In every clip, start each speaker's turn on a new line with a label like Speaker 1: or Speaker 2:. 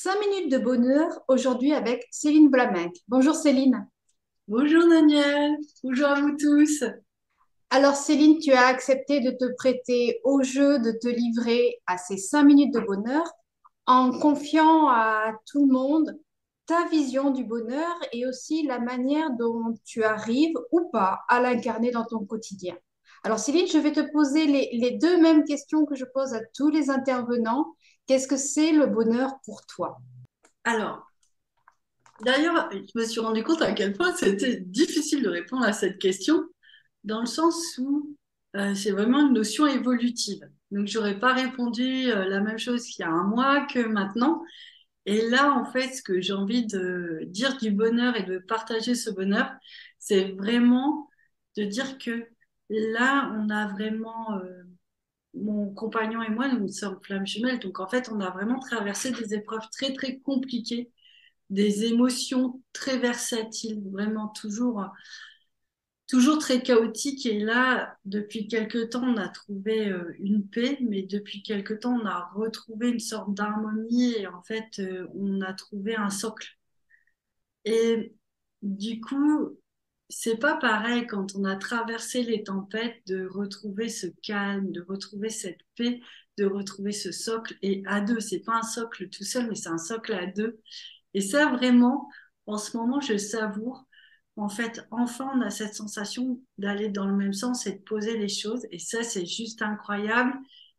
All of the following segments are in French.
Speaker 1: 5 minutes de bonheur aujourd'hui avec Céline Vlaminck. Bonjour Céline.
Speaker 2: Bonjour Daniel, bonjour à vous tous.
Speaker 1: Alors Céline, tu as accepté de te prêter au jeu, de te livrer à ces 5 minutes de bonheur en confiant à tout le monde ta vision du bonheur et aussi la manière dont tu arrives ou pas à l'incarner dans ton quotidien. Alors Céline, je vais te poser les deux mêmes questions que je pose à tous les intervenants. Qu'est-ce que c'est le bonheur pour toi?
Speaker 2: Alors, d'ailleurs, je me suis rendu compte à quel point c'était difficile de répondre à cette question, dans le sens où c'est vraiment une notion évolutive. Donc, j'aurais pas répondu la même chose qu'il y a un mois que maintenant. Et là, en fait, ce que j'ai envie de dire du bonheur et de partager ce bonheur, c'est vraiment de dire que là, on a vraiment mon compagnon et moi, nous sommes flammes jumelles. Donc, en fait, on a vraiment traversé des épreuves très, très compliquées, des émotions très versatiles, vraiment toujours très chaotiques. Et là, depuis quelque temps, on a trouvé une paix, mais depuis quelque temps, on a retrouvé une sorte d'harmonie et en fait, on a trouvé un socle. Et du coup, c'est pas pareil quand on a traversé les tempêtes de retrouver ce calme, de retrouver cette paix, de retrouver ce socle et à deux. C'est pas un socle tout seul, mais c'est un socle à deux. Et ça, vraiment, en ce moment, je savoure. En fait, enfin, on a cette sensation d'aller dans le même sens et de poser les choses. Et ça, c'est juste incroyable.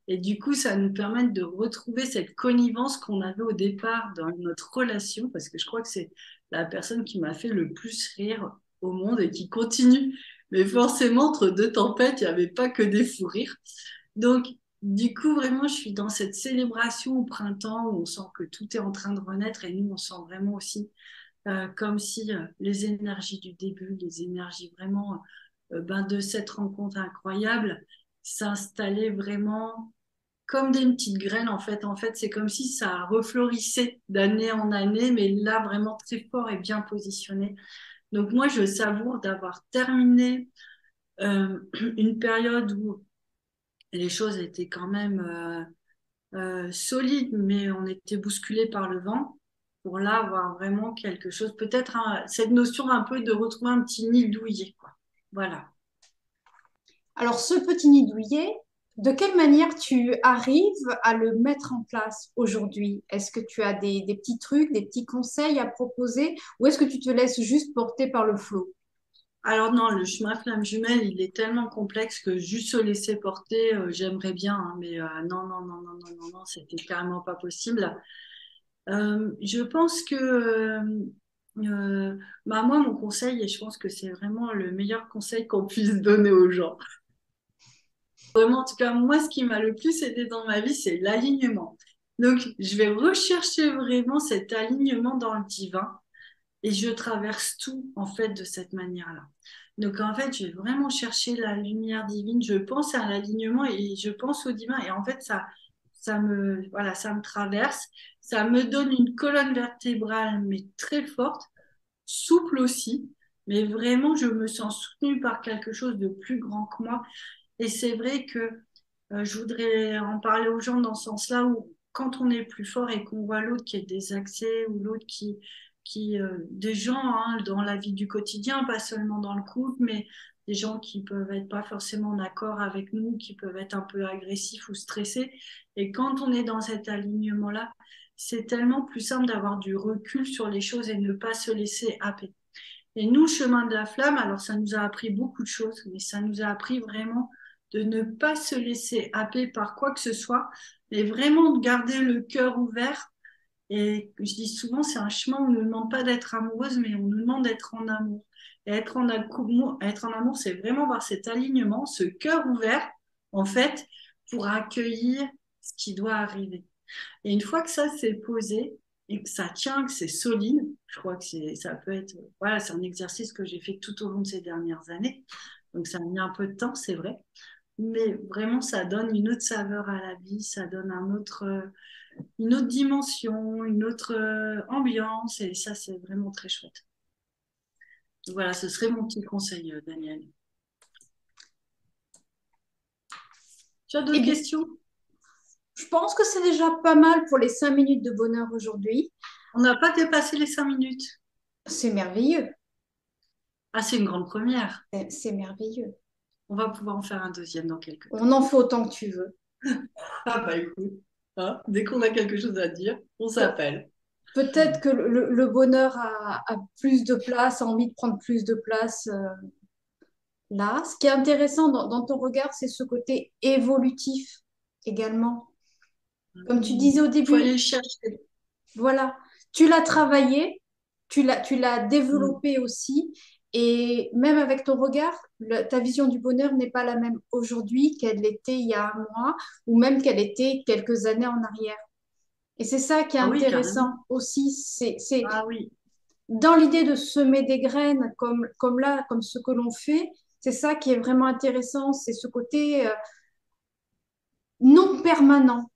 Speaker 2: Et du coup, ça nous permet de retrouver cette connivence qu'on avait au départ dans notre relation, parce que je crois que c'est la personne qui m'a fait le plus rire au monde et qui continue. Mais forcément, entre deux tempêtes, il n'y avait pas que des fous rires. Donc, du coup, vraiment, je suis dans cette célébration au printemps où on sent que tout est en train de renaître et nous, on sent vraiment aussi comme si les énergies du début, les énergies vraiment de cette rencontre incroyable s'installaient vraiment comme des petites graines en fait. En fait, c'est comme si ça refleurissait d'année en année, mais là vraiment très fort et bien positionné. Donc moi, je savoure d'avoir terminé une période où les choses étaient quand même solides, mais on était bousculé par le vent. Pour là avoir vraiment quelque chose, peut-être cette notion un peu de retrouver un petit nid douillet, quoi. Voilà.
Speaker 1: Alors, ce petit nid douillet, de quelle manière tu arrives à le mettre en place aujourd'hui? Est-ce que tu as des petits trucs, des petits conseils à proposer ou est-ce que tu te laisses juste porter par le flot?
Speaker 2: Alors non, le chemin flamme jumelle, il est tellement complexe que juste se laisser porter, j'aimerais bien, hein, mais non, non, non, non, non, non, non, c'était carrément pas possible. Je pense que moi, mon conseil, et je pense que c'est vraiment le meilleur conseil qu'on puisse donner aux gens. Vraiment, en tout cas, moi, ce qui m'a le plus aidé dans ma vie, c'est l'alignement. Donc, je vais rechercher vraiment cet alignement dans le divin et je traverse tout, en fait, de cette manière-là. Donc, en fait, je vais vraiment chercher la lumière divine. Je pense à l'alignement et je pense au divin. Et en fait, voilà, ça me traverse. Ça me donne une colonne vertébrale, mais très forte, souple aussi. Mais vraiment, je me sens soutenue par quelque chose de plus grand que moi. Et c'est vrai que je voudrais en parler aux gens dans ce sens-là où quand on est plus fort et qu'on voit l'autre qui est désaxé ou l'autre des gens hein, dans la vie du quotidien, pas seulement dans le couple, mais des gens qui peuvent être pas forcément en accord avec nous, qui peuvent être un peu agressifs ou stressés. Et quand on est dans cet alignement-là, c'est tellement plus simple d'avoir du recul sur les choses et ne pas se laisser happer. Et nous, chemin de la flamme, alors ça nous a appris beaucoup de choses, mais ça nous a appris vraiment de ne pas se laisser happer par quoi que ce soit, mais vraiment de garder le cœur ouvert. Et je dis souvent, c'est un chemin où on ne nous demande pas d'être amoureuse, mais on nous demande d'être en amour. Et être en amour, c'est vraiment avoir cet alignement, ce cœur ouvert, en fait, pour accueillir ce qui doit arriver. Et une fois que ça s'est posé et que ça tient, que c'est solide, je crois que ça peut être, voilà, c'est un exercice que j'ai fait tout au long de ces dernières années. Donc ça a mis un peu de temps, c'est vrai. Mais vraiment, ça donne une autre saveur à la vie, ça donne une autre dimension, une autre ambiance. Et ça, c'est vraiment très chouette. Voilà, ce serait mon petit conseil, Daniel. Tu as
Speaker 1: Eh
Speaker 2: d'autres
Speaker 1: bien,
Speaker 2: questions?
Speaker 1: Je pense que c'est déjà pas mal pour les 5 minutes de bonheur aujourd'hui.
Speaker 2: On n'a pas dépassé les 5 minutes.
Speaker 1: C'est merveilleux.
Speaker 2: Ah, c'est une grande première.
Speaker 1: C'est merveilleux.
Speaker 2: On va pouvoir en faire un deuxième dans quelques temps.
Speaker 1: On en fait autant que tu veux.
Speaker 2: Ah bah écoute, hein, dès qu'on a quelque chose à dire, on
Speaker 1: Pe-
Speaker 2: s'appelle.
Speaker 1: Peut-être que le bonheur a plus de place, a envie de prendre plus de place là. Ce qui est intéressant dans ton regard, c'est ce côté évolutif également. Comme tu disais
Speaker 2: Oui,
Speaker 1: au
Speaker 2: faut aller
Speaker 1: début,
Speaker 2: le chercher.
Speaker 1: voilà, tu l'as travaillé, tu l'as
Speaker 2: Mm.
Speaker 1: développé aussi. Et même avec ton regard, ta vision du bonheur n'est pas la même aujourd'hui qu'elle l'était il y a un mois ou même qu'elle était quelques années en arrière. Et c'est ça qui est
Speaker 2: Ah oui,
Speaker 1: intéressant
Speaker 2: carrément.
Speaker 1: aussi, c'est
Speaker 2: Ah oui.
Speaker 1: dans l'idée de semer des graines comme là, comme ce que l'on fait, c'est ça qui est vraiment intéressant, c'est ce côté non permanent,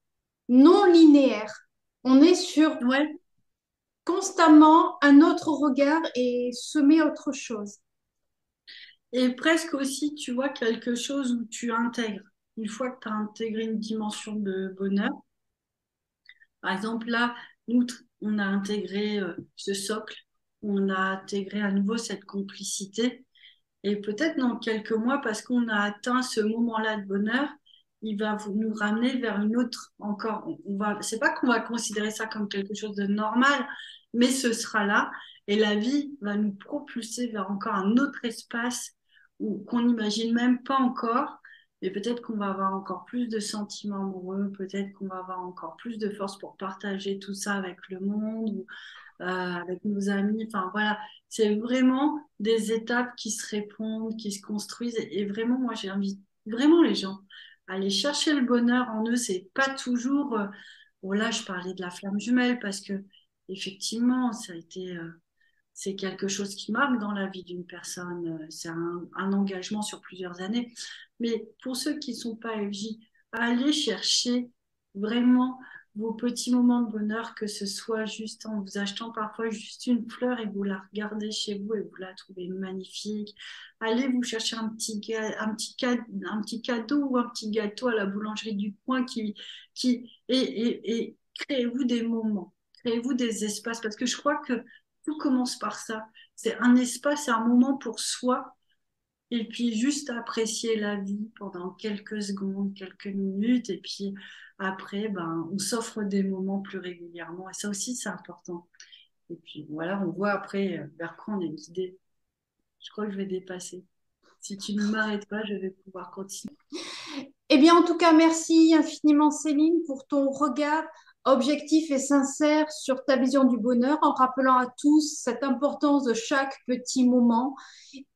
Speaker 1: non linéaire. On est sur
Speaker 2: Ouais.
Speaker 1: constamment un autre regard et semer autre chose.
Speaker 2: Et presque aussi, tu vois, quelque chose où tu intègres. Une fois que tu as intégré une dimension de bonheur, par exemple, là, nous, on a intégré ce socle, on a intégré à nouveau cette complicité. Et peut-être dans quelques mois, parce qu'on a atteint ce moment-là de bonheur, il va nous ramener vers une autre encore. C'est pas qu'on va considérer ça comme quelque chose de normal, mais ce sera là. Et la vie va nous propulser vers encore un autre espace qu'on n'imagine même pas encore. Et peut-être qu'on va avoir encore plus de sentiments amoureux, peut-être qu'on va avoir encore plus de force pour partager tout ça avec le monde, avec nos amis. Enfin voilà, c'est vraiment des étapes qui se répondent, qui se construisent. Et vraiment, moi, j'invite vraiment les gens à aller chercher le bonheur en eux. C'est pas toujours. Bon, là, je parlais de la flamme jumelle parce que effectivement, ça a été. C'est quelque chose qui marque dans la vie d'une personne. C'est un engagement sur plusieurs années. Mais pour ceux qui ne sont pas FJ, allez chercher vraiment vos petits moments de bonheur, que ce soit juste en vous achetant parfois juste une fleur et vous la regardez chez vous et vous la trouvez magnifique. Allez vous chercher un petit cadeau ou un petit gâteau à la boulangerie du coin et créez-vous des moments, créez-vous des espaces parce que je crois que tout commence par ça. C'est un espace, c'est un moment pour soi et puis juste apprécier la vie pendant quelques secondes, quelques minutes, et puis après, ben, on s'offre des moments plus régulièrement, et ça aussi, c'est important. Et puis voilà, on voit après vers quoi on est guidé. Je crois que je vais dépasser. Si tu ne m'arrêtes pas, je vais pouvoir continuer.
Speaker 1: Eh bien, en tout cas, merci infiniment Céline pour ton regard objectif et sincère sur ta vision du bonheur en rappelant à tous cette importance de chaque petit moment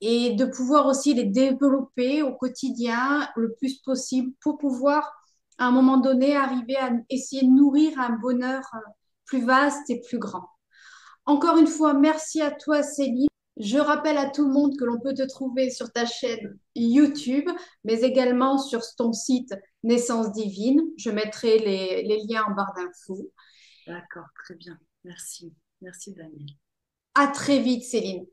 Speaker 1: et de pouvoir aussi les développer au quotidien le plus possible pour pouvoir, à un moment donné, arriver à essayer de nourrir un bonheur plus vaste et plus grand. Encore une fois, merci à toi, Céline. Je rappelle à tout le monde que l'on peut te trouver sur ta chaîne YouTube, mais également sur ton site Naissance Divine. Je mettrai les liens en barre d'infos.
Speaker 2: D'accord, très bien. Merci. Merci, Daniel.
Speaker 1: À très vite, Céline.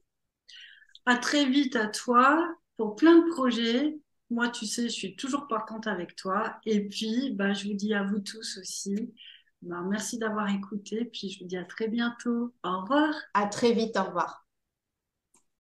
Speaker 2: À très vite à toi pour plein de projets. Moi, tu sais, je suis toujours partante avec toi. Et puis, bah, je vous dis à vous tous aussi, bah, merci d'avoir écouté. Puis, je vous dis à très bientôt. Au revoir.
Speaker 1: À très vite. Au revoir.